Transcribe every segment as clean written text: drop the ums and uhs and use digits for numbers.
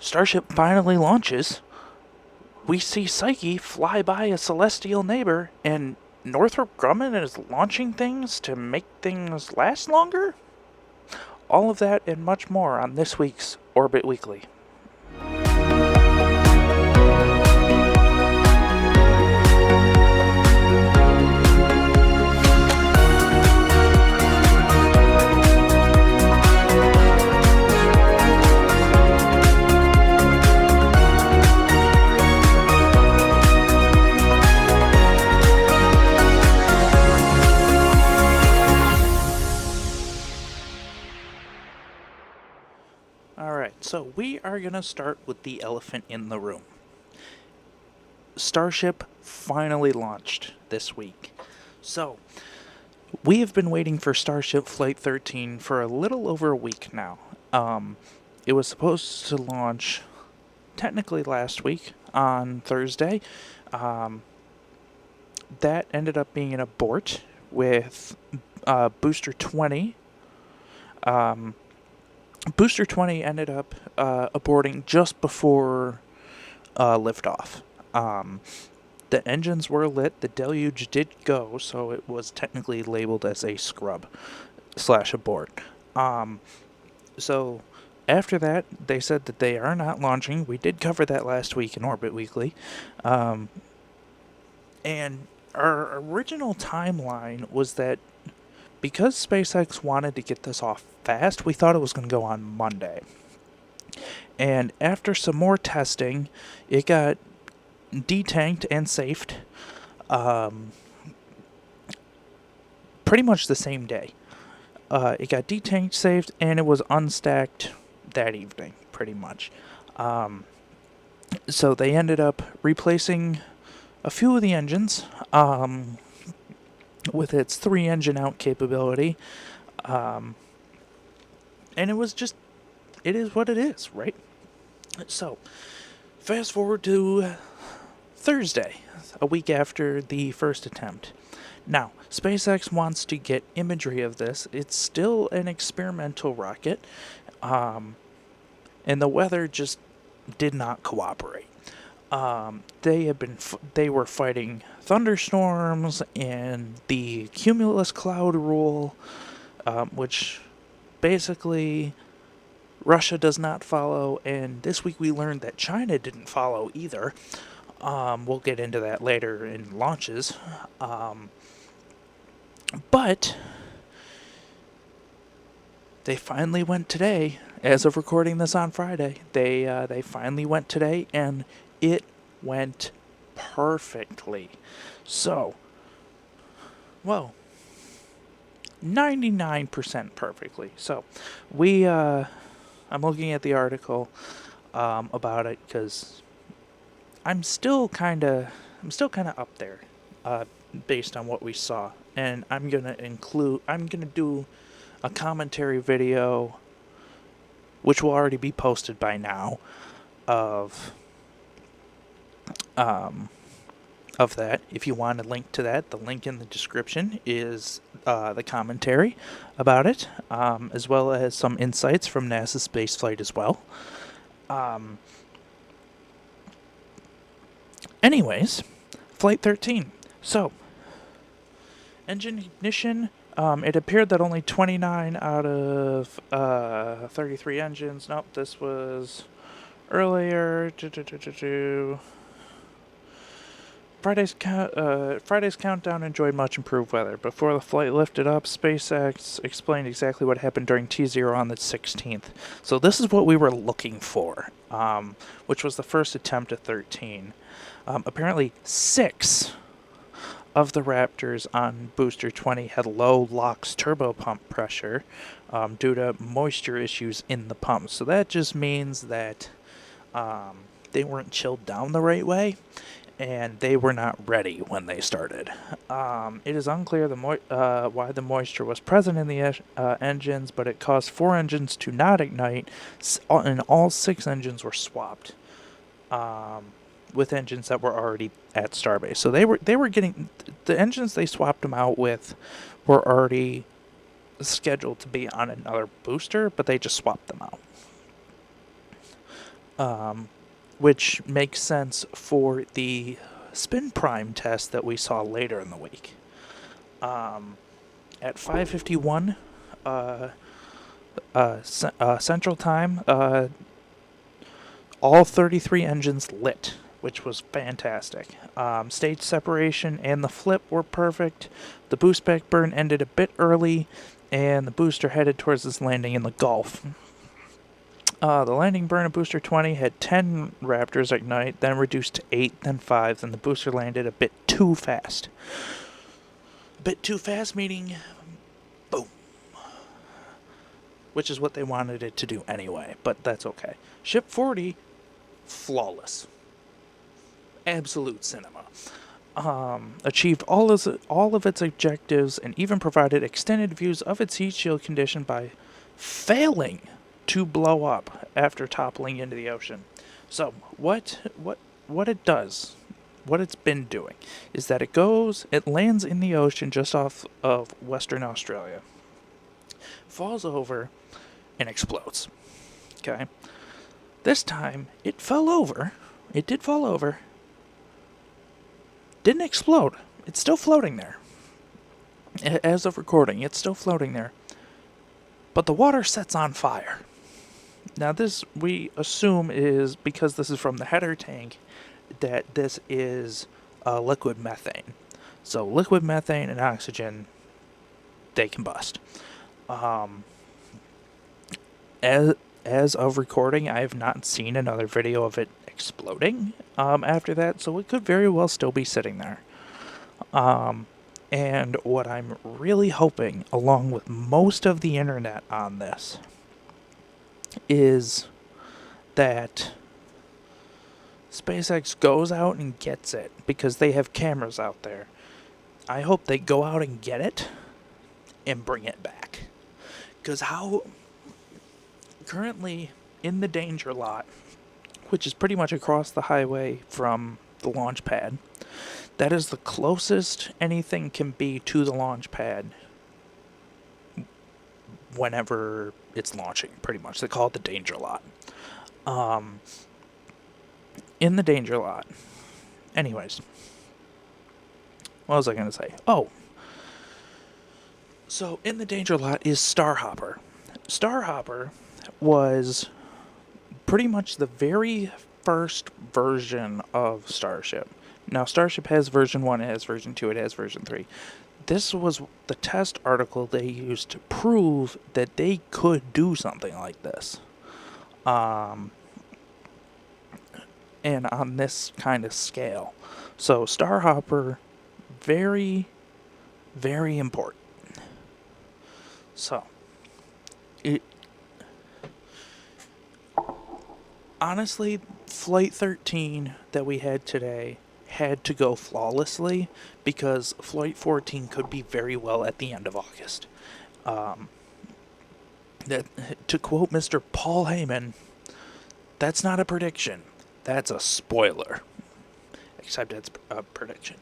Starship finally launches. We see Psyche fly by a celestial neighbor, and Northrop Grumman is launching things to make things last longer? All of that and much more on this week's Orbit Weekly. So we are going to start with the elephant in the room. Starship finally launched this week. So we have been waiting for Starship Flight 13 for a little over a week now. It was supposed to launch technically last week on Thursday. That ended up being an abort with Booster 20. Booster 20 ended up aborting just before liftoff. The engines were lit, the deluge did go, so it was technically labeled as a scrub/abort. So after that, they said that they are not launching. We did cover that last week in Orbit Weekly. And our original timeline was that because SpaceX wanted to get this off fast, we thought it was going to go on Monday. And after some more testing, it got detanked and safed pretty much the same day. It got detanked, saved, and it was unstacked that evening, pretty much. So they ended up replacing a few of the engines with its 3-engine out capability. And it was just, it is what it is, right? So, fast forward to Thursday, a week after the first attempt. Now, SpaceX wants to get imagery of this. It's still an experimental rocket, and the weather just did not cooperate. They were fighting thunderstorms and the cumulus cloud rule, which basically Russia does not follow, and this week we learned that China didn't follow either. We'll get into that later in launches. But they finally went today. As of recording this on Friday, they finally went today, and it went perfectly. So, well, 99% perfectly. So, I'm looking at the article about it because I'm still kind of up there based on what we saw, and I'm gonna do a commentary video, which will already be posted by now, of that. If you want a link to that, the link in the description is the commentary about it, as well as some insights from NASA's spaceflight as well. Anyways, Flight 13. So, engine ignition. It appeared that only 29 out of 33 engines. Nope, this was earlier. Friday's countdown enjoyed much improved weather. Before the flight lifted up, SpaceX explained exactly what happened during T0 on the 16th. So this is what we were looking for, which was the first attempt at 13. Apparently 6 of the Raptors on Booster 20 had low LOX turbopump pressure due to moisture issues in the pumps. So that just means that they weren't chilled down the right way, and they were not ready when they started. It is unclear why the moisture was present in the engines, but it caused 4 engines to not ignite, and all 6 engines were swapped with engines that were already at Starbase. So they were getting the engines they swapped them out with were already scheduled to be on another booster, but they just swapped them out. which makes sense for the spin prime test that we saw later in the week. At 5:51 Central Time, all 33 engines lit, which was fantastic. Stage separation and the flip were perfect. The boost back burn ended a bit early, and the booster headed towards its landing in the Gulf. The landing burn of Booster 20 had 10 Raptors ignite, then reduced to 8, then 5, then the booster landed a bit too fast. A bit too fast meaning boom. Which is what they wanted it to do anyway, but that's okay. Ship 40, flawless. Absolute cinema. Achieved all of its objectives and even provided extended views of its heat shield condition by failing to blow up after toppling into the ocean. So what it does, what it's been doing, is that it lands in the ocean just off of Western Australia, falls over, and explodes. Okay. This time it fell over. It did fall over. Didn't explode. It's still floating there. As of recording, it's still floating there. But the water sets on fire. Now this, we assume, is because this is from the header tank, that this is liquid methane. So liquid methane and oxygen, they combust. As of recording, I have not seen another video of it exploding after that, so it could very well still be sitting there. And what I'm really hoping, along with most of the internet on this, is that SpaceX goes out and gets it, because they have cameras out there. I hope they go out and get it and bring it back. Because currently in the danger lot, which is pretty much across the highway from the launch pad, that is the closest anything can be to the launch pad whenever it's launching, pretty much. They call it the danger lot. In the danger lot. Anyways. What was I going to say? Oh. So, in the danger lot is Starhopper. Starhopper was pretty much the very first version of Starship. Now, Starship has version 1, it has version 2, it has version 3. This was the test article they used to prove that they could do something like this. And on this kind of scale. So, Starhopper, very, very important. So, honestly, Flight 13 that we had today had to go flawlessly, because Flight 14 could be very well at the end of August. To quote Mr. Paul Heyman, that's not a prediction, that's a spoiler. Except it's a prediction.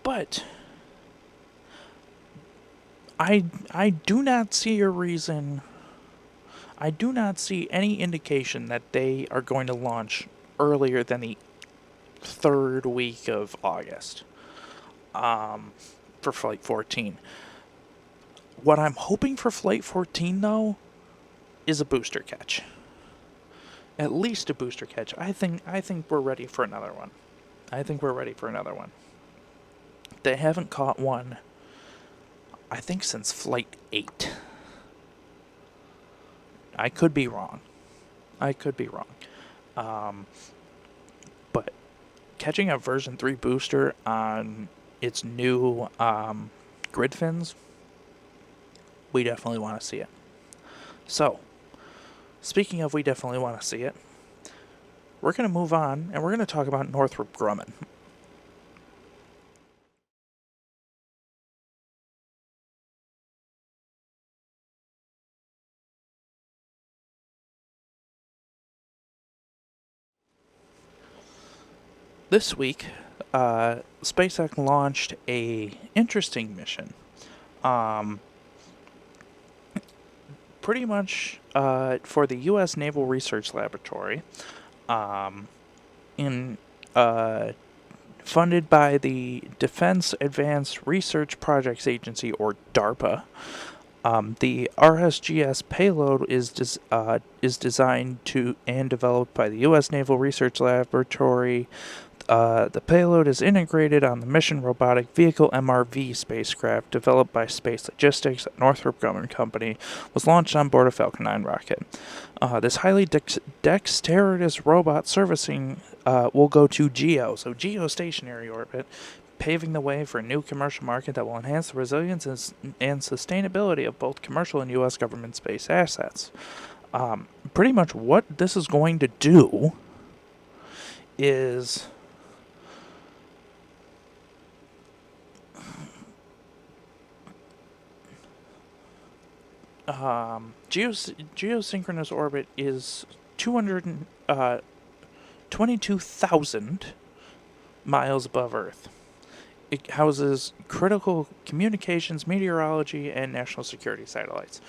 But I do not see a reason. I do not see any indication that they are going to launch earlier than the third week of August for Flight 14. What I'm hoping for Flight 14, though, is a booster catch. At least a booster catch. I think we're ready for another one. They haven't caught one, I think, since Flight 8. I could be wrong. But catching a version 3 booster on its new grid fins, we definitely want to see it. So, speaking of we definitely want to see it, we're going to move on, and we're going to talk about Northrop Grumman. This week, SpaceX launched a interesting mission. pretty much for the U.S. Naval Research Laboratory, in funded by the Defense Advanced Research Projects Agency, or DARPA. The RSGS payload is designed to and developed by the U.S. Naval Research Laboratory. The payload is integrated on the Mission Robotic Vehicle MRV spacecraft developed by Space Logistics at Northrop Grumman Company, was launched on board a Falcon 9 rocket. This highly dexterous robot servicing will go to GEO, so geostationary orbit, paving the way for a new commercial market that will enhance the resilience and sustainability of both commercial and U.S. government space assets. Pretty much what this is going to do is geosynchronous orbit is 22,000 miles above Earth. It houses critical communications, meteorology, and national security satellites.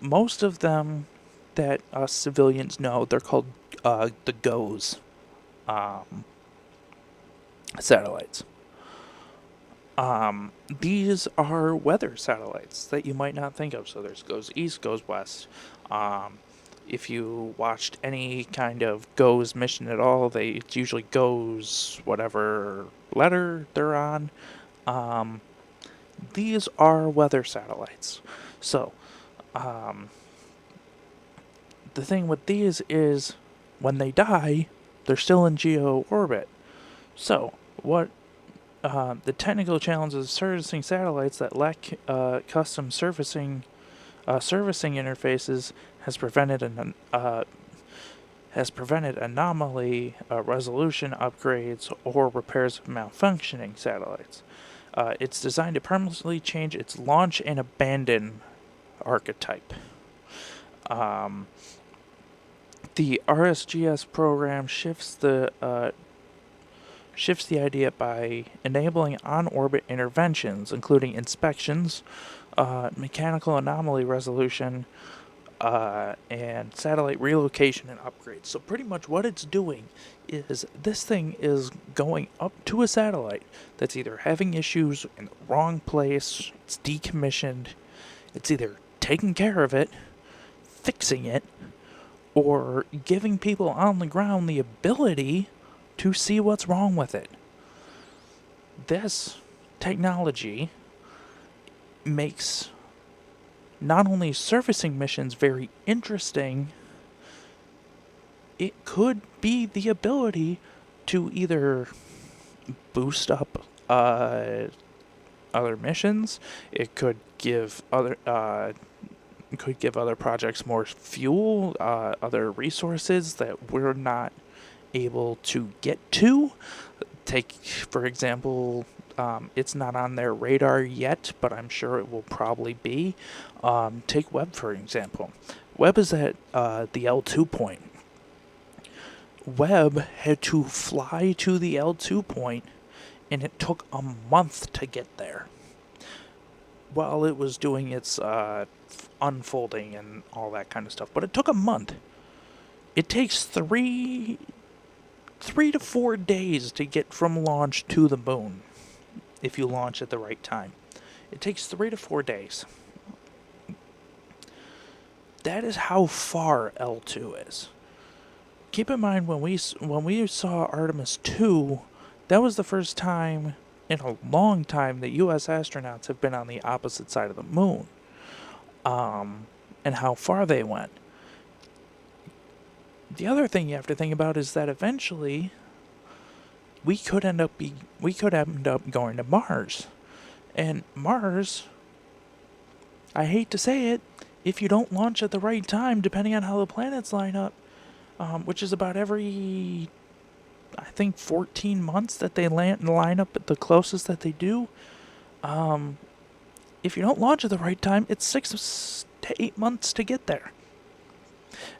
Most of them that us civilians know, they're called the GOES satellites. These are weather satellites that you might not think of. So there's GOES East, GOES West. If you watched any kind of GOES mission at all, it's usually GOES whatever letter they're on. These are weather satellites. So, the thing with these is when they die, they're still in GEO orbit. So, what the technical challenges of servicing satellites that lack custom servicing interfaces has prevented anomaly resolution upgrades or repairs of malfunctioning satellites. It's designed to permanently change its launch and abandon archetype. The RSGS program shifts the idea by enabling on-orbit interventions, including inspections, mechanical anomaly resolution, and satellite relocation and upgrades. So pretty much what it's doing is this thing is going up to a satellite that's either having issues in the wrong place, it's decommissioned, it's either taking care of it, fixing it, or giving people on the ground the ability to see what's wrong with it. This technology makes not only servicing missions very interesting, it could be the ability to either boost up other missions. It could give other projects more fuel, other resources that we're not able to get to. Take, for example, it's not on their radar yet, but I'm sure it will probably be. Take Webb, for example. Webb is at the L2 point. Webb had to fly to the L2 point, and it took a month to get there. While it was doing its unfolding and all that kind of stuff. But it took a month. It takes 3 to 4 days to get from launch to the moon, if you launch at the right time. It takes 3 to 4 days. That is how far L2 is. Keep in mind, when we saw Artemis 2, that was the first time in a long time that U.S. astronauts have been on the opposite side of the moon. And how far they went. The other thing you have to think about is that eventually we could end up going to Mars. And Mars, I hate to say it, if you don't launch at the right time, depending on how the planets line up, which is about every, I think, 14 months that they line up at the closest that they do. If you don't launch at the right time, it's 6 to 8 months to get there,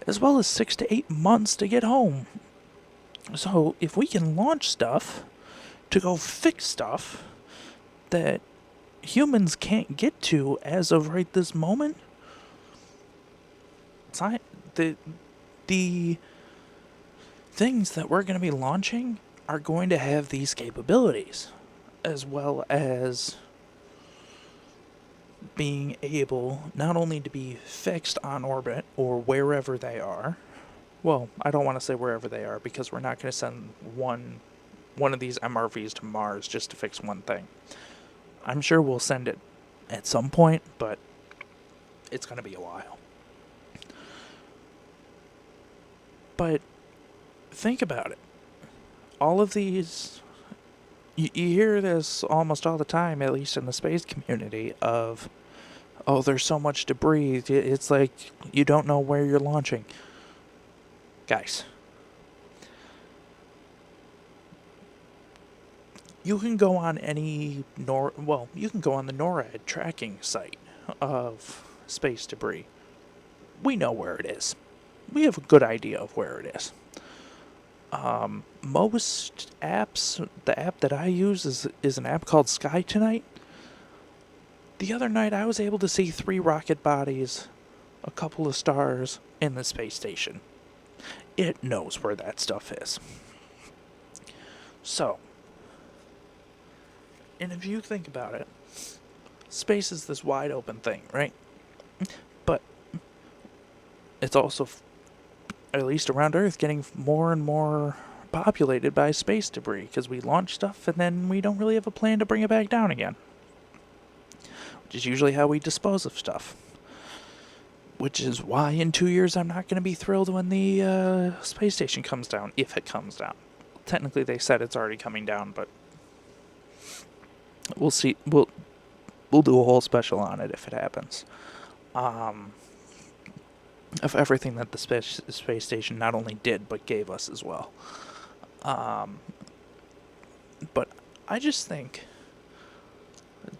as well as 6 to 8 months to get home. So if we can launch stuff to go fix stuff that humans can't get to as of right this moment, the the things that we're going to be launching are going to have these capabilities, as well as being able not only to be fixed on orbit or wherever they are. Well, I don't want to say wherever they are, because we're not going to send one of these MRVs to Mars just to fix one thing. I'm sure we'll send it at some point, but it's going to be a while. But think about it. All of these, you hear this almost all the time, at least in the space community, of, oh, there's so much debris, it's like you don't know where you're launching. Guys, you can go on any you can go on the NORAD tracking site of space debris. We know where it is. We have a good idea of where it is. Most apps, the app that I use is an app called Sky Tonight. The other night I was able to see 3 rocket bodies, a couple of stars in the space station. It knows where that stuff is. So, and if you think about it, space is this wide open thing, right? But it's also, at least around Earth, getting more and more populated by space debris, because we launch stuff and then we don't really have a plan to bring it back down again. Which is usually how we dispose of stuff. Which is why in 2 years I'm not going to be thrilled when the space station comes down, if it comes down. Technically they said it's already coming down, but we'll see. We'll do a whole special on it if it happens. Of everything that the space station not only did, but gave us as well. But I just think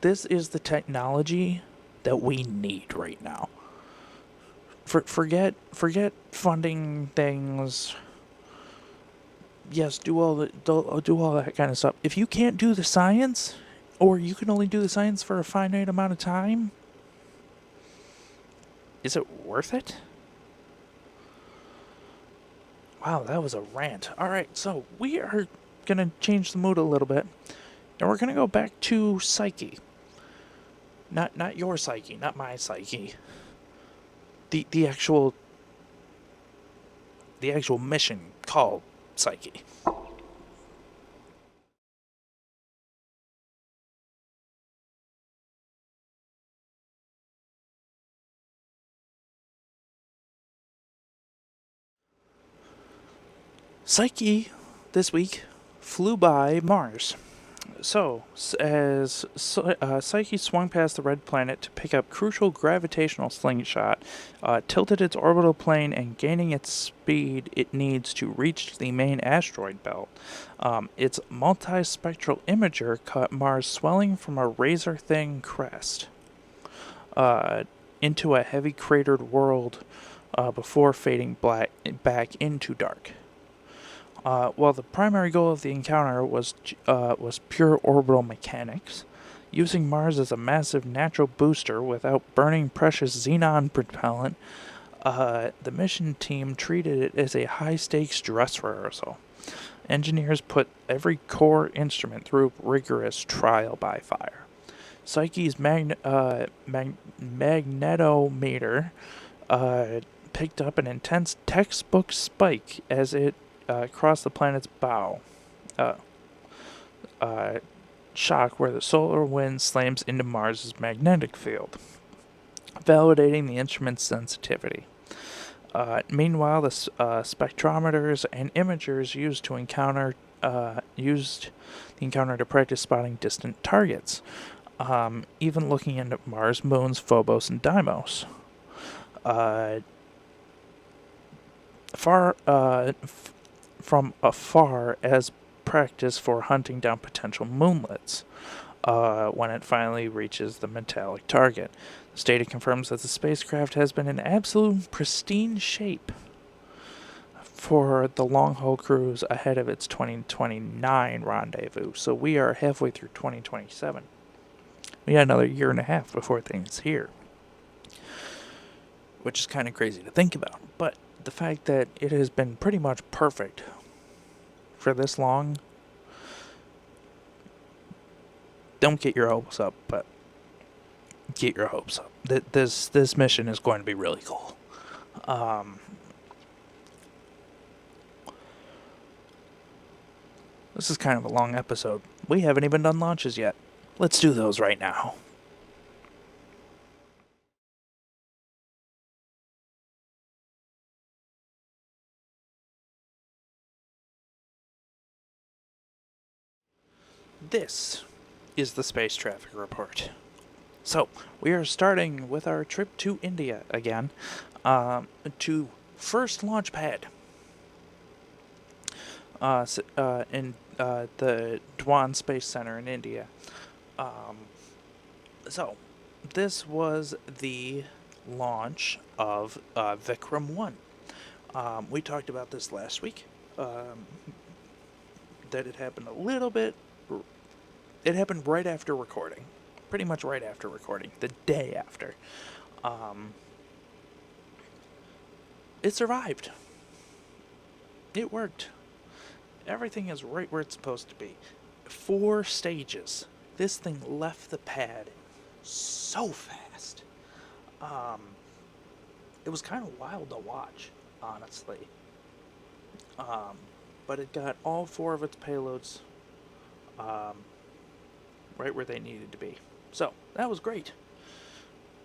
this is the technology that we need right now. Forget funding things. Yes, do all that kind of stuff. If you can't do the science, or you can only do the science for a finite amount of time, is it worth it? Wow, that was a rant. Alright, so we are going to change the mood a little bit, and we're going to go back to Psyche. Not your Psyche, not my Psyche. The actual mission called Psyche. Psyche, this week, flew by Mars. So, as Psyche swung past the red planet to pick up crucial gravitational slingshot, tilted its orbital plane and gaining its speed it needs to reach the main asteroid belt, its multispectral imager caught Mars swelling from a razor-thin crest into a heavy cratered world before fading back into dark. While the primary goal of the encounter was pure orbital mechanics, using Mars as a massive natural booster without burning precious xenon propellant, the mission team treated it as a high-stakes dress rehearsal. Engineers put every core instrument through rigorous trial by fire. Psyche's magnetometer picked up an intense textbook spike as it across the planet's bow. Shock where the solar wind slams into Mars' magnetic field, validating the instrument's sensitivity. Meanwhile, the spectrometers and imagers used the encounter to practice spotting distant targets, even looking into Mars, moons, Phobos, and Deimos. From afar as practice for hunting down potential moonlets when it finally reaches the metallic target. The data confirms that the spacecraft has been in absolute pristine shape for the long-haul cruise ahead of its 2029 rendezvous. So we are halfway through 2027. We got another year and a half before things here. which is kind of crazy to think about. But the fact that it has been pretty much perfect for this long, don't get your hopes up, but get your hopes up. This mission is going to be really cool. This is kind of a long episode. We haven't even done launches yet. Let's do those right now. This is the space traffic report. So, we are starting with our trip to India again, to first launch pad in the Dhwan Space Center in India. So, this was the launch of Vikram 1. We talked about this last week, that it happened a little bit. It happened right after recording. Pretty much right after recording. The day after. It survived. It worked. Everything is right where it's supposed to be. 4 stages. This thing left the pad so fast. It was kind of wild to watch, honestly. But it got all 4 of its payloads right where they needed to be. So, that was great.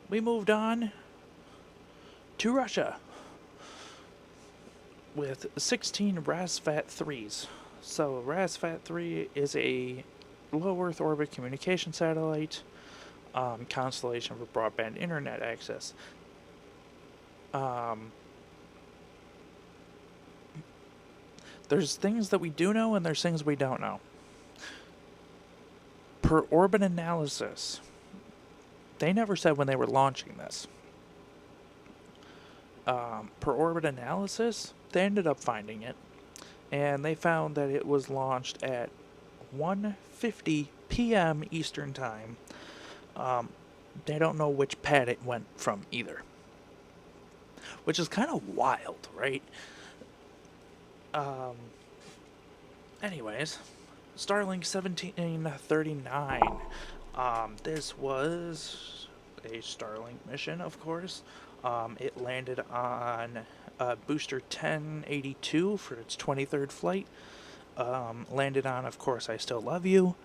We moved on to Russia with 16 RASFAT 3s. So, RASFAT 3 is a low Earth orbit communication satellite constellation for broadband internet access. There's things that we do know and there's things we don't know. Per orbit analysis, they never said when they were launching this. Per orbit analysis, they ended up finding it, and they found that it was launched at 1:50 p.m. Eastern Time. They don't know which pad it went from either, which is kind of wild, right? Anyways, Starlink 1739. This was a Starlink mission, of course. It landed on booster 1082 for its 23rd flight. Landed on, of course, I Still Love You.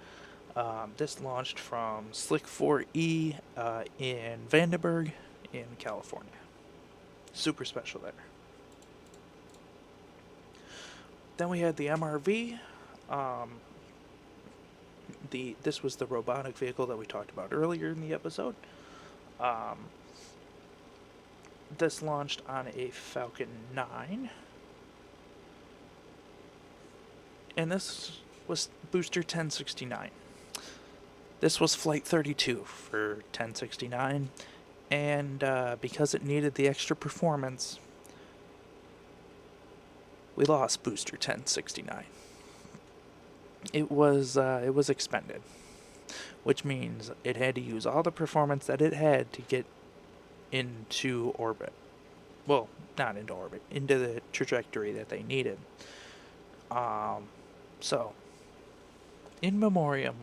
This launched from Slick 4E in Vandenberg in California. Super special there. Then we had the MRV. This was the robotic vehicle that we talked about earlier in the episode. This launched on a Falcon 9. And this was booster 1069. This was flight 32 for 1069. And because it needed the extra performance, we lost booster 1069. It was expended, which means it had to use all the performance that it had to get into orbit. Well, not into orbit, into the trajectory that they needed. So, in memoriam,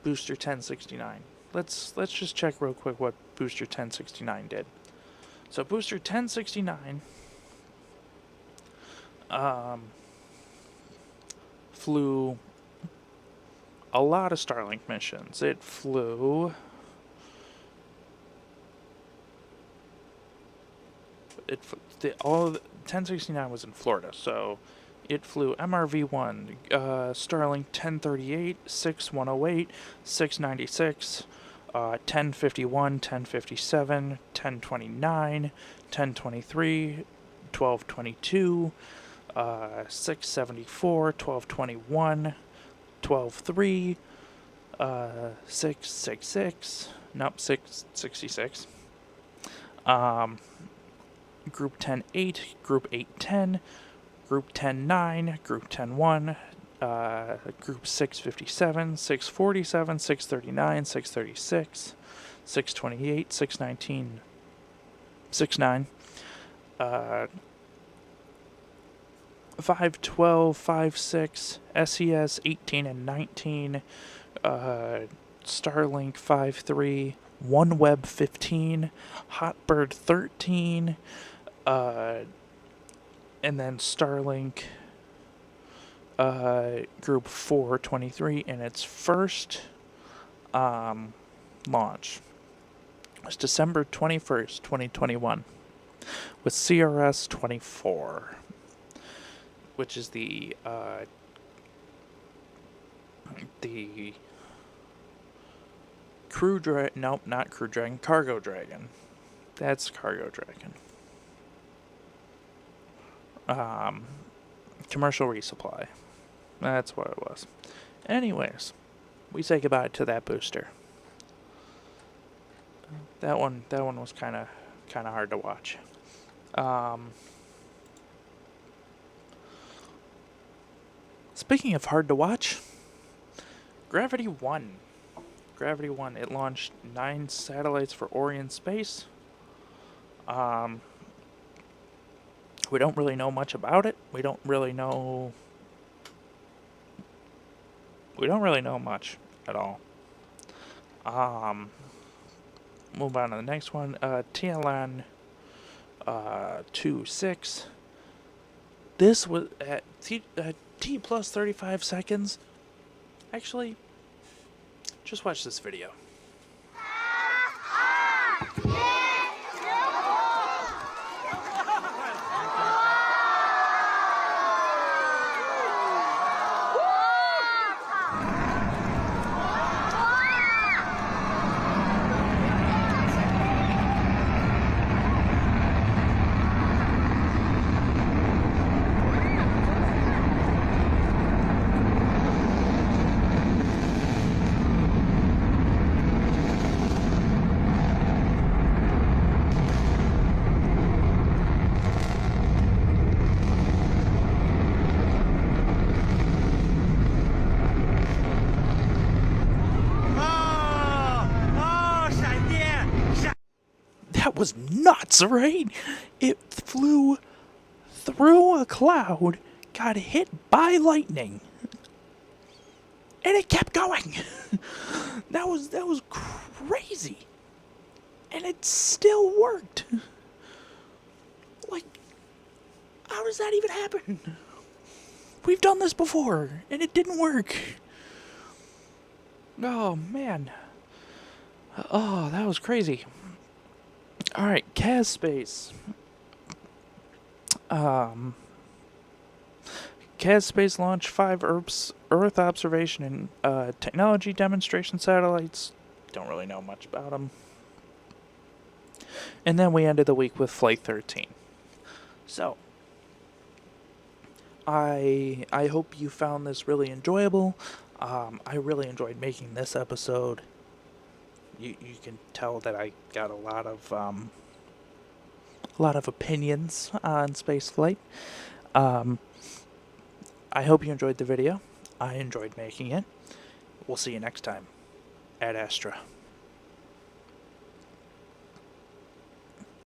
booster 1069. Let's just check real quick what booster 1069 did. So booster 1069 flew a lot of Starlink missions. It flew all of the, 1069 was in Florida, so it flew MRV1, Starlink 1038, 6108, 696, 1051, 1057, 1029, 1023, 1222, 674, 1221, 123, 666, nope, 666, Group 10-8, Group 8-10, Group 10-9, Group 10-1, Group 657, 647, 639, 636, 628, 619, 6-9. 5-12, 5-6, SES 18 and 19, Starlink V3, OneWeb 15, Hotbird 13, and then Starlink Group 4 23 in its first launch. It was December 21st, 2021, with CRS 24. Which is the Crew Dragon. Nope, not Crew Dragon. Cargo Dragon. That's Cargo Dragon. Commercial resupply. That's what it was. Anyways, we say goodbye to that booster. That one was kind of hard to watch. Speaking of hard to watch, Gravity 1. Gravity 1, it launched 9 satellites for Orion Space. We don't really know much about it. We don't really know much at all. Move on to the next one. TLN 26. This was at T plus 35 seconds. Actually, just watch this video. That was nuts, right? It flew through a cloud, got hit by lightning, and it kept going. That was crazy. And it still worked. Like, how does that even happen? We've done this before, and it didn't work. Oh, man. Oh, that was crazy. Alright, CAS Space. CAS Space launched 5 Earth observation and technology demonstration satellites. Don't really know much about them. And then we ended the week with Flight 13. So, I hope you found this really enjoyable. I really enjoyed making this episode. You can tell that I got a lot of opinions on spaceflight. I hope you enjoyed the video. I enjoyed making it. We'll see you next time at Astra.